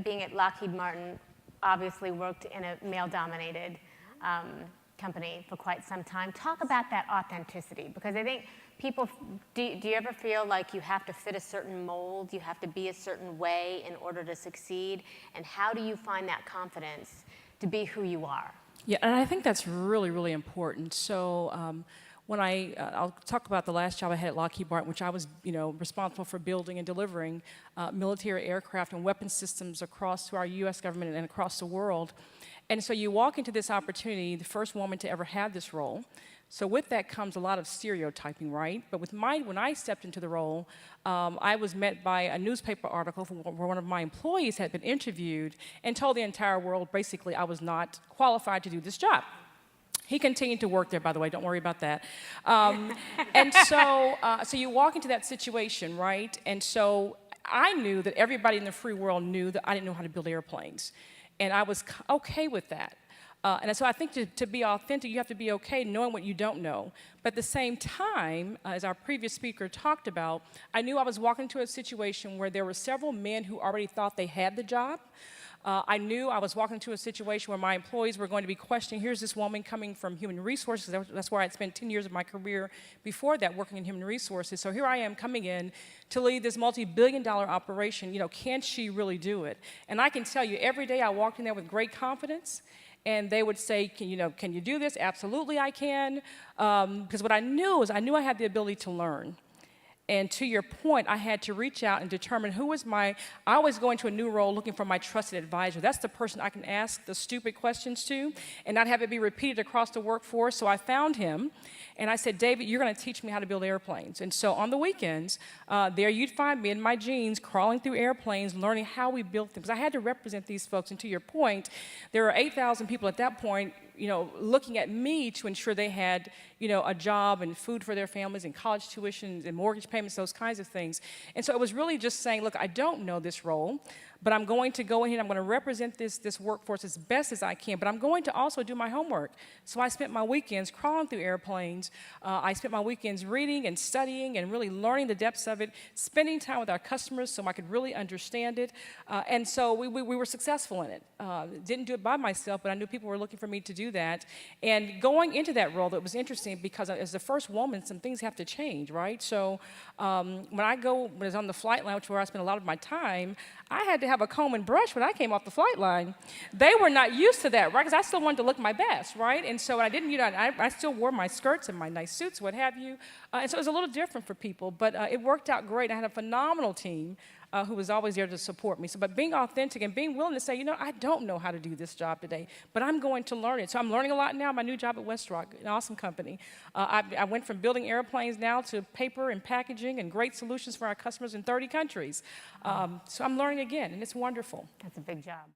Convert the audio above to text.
being at Lockheed Martin, obviously worked in a male-dominated company for quite some time. Talk about that authenticity, because I think people, do you ever feel like you have to fit a certain mold, you have to be a certain way in order to succeed? And how do you find that confidence to be who you are? Yeah, and I think that's really, really important. So when I'll talk about the last job I had at Lockheed Martin, which I was, responsible for building and delivering military aircraft and weapon systems across to our U.S. government and across the world. And so you walk into this opportunity, the first woman to ever have this role. So with that comes a lot of stereotyping, right? But when I stepped into the role, I was met by a newspaper article where one of my employees had been interviewed and told the entire world basically I was not qualified to do this job. He continued to work there, by the way, don't worry about that. And so you walk into that situation, right? And so I knew that everybody in the free world knew that I didn't know how to build airplanes. And I was okay with that. And so I think to be authentic, you have to be okay knowing what you don't know. But at the same time, as our previous speaker talked about, I knew I was walking into a situation where there were several men who already thought they had the job. I knew I was walking into a situation where my employees were going to be questioning, here's this woman coming from human resources. That's where I'd spent 10 years of my career before that working in human resources. So here I am coming in to lead this multi-billion-dollar operation. Can she really do it? And I can tell you, every day I walked in there with great confidence. And they would say, can you do this? Absolutely, I can. Because what I knew is I had the ability to learn. And to your point, I had to reach out and determine who was I always go into a new role looking for my trusted advisor. That's the person I can ask the stupid questions to and not have it be repeated across the workforce. So I found him, and I said, David, you're going to teach me how to build airplanes. And so on the weekends, there you'd find me in my jeans crawling through airplanes, learning how we built them. Because I had to represent these folks. And to your point, there were 8,000 people at that point looking at me to ensure they had, a job and food for their families and college tuitions and mortgage payments, those kinds of things. And so it was really just saying, look, I don't know this role, but I'm going to go in here and I'm going to represent this workforce as best as I can, but I'm going to also do my homework. So I spent my weekends crawling through airplanes. I spent my weekends reading and studying and really learning the depths of it, spending time with our customers so I could really understand it. And so we were successful in it. Didn't do it by myself, but I knew people were looking for me to do that. And going into that role, that was interesting because as the first woman, some things have to change, right? So when I was on the flight line, which is where I spent a lot of my time, I had to have a comb and brush when I came off the flight line. They were not used to that, right? Because I still wanted to look my best, right? And so I didn't, I still wore my skirts and my nice suits, what have you. And so it was a little different for people, but it worked out great. I had a phenomenal team who was always there to support me. So, but being authentic and being willing to say, I don't know how to do this job today, but I'm going to learn it. So I'm learning a lot now. My new job at Westrock, an awesome company. I went from building airplanes now to paper and packaging and great solutions for our customers in 30 countries. So I'm learning again, and it's wonderful. That's a big job.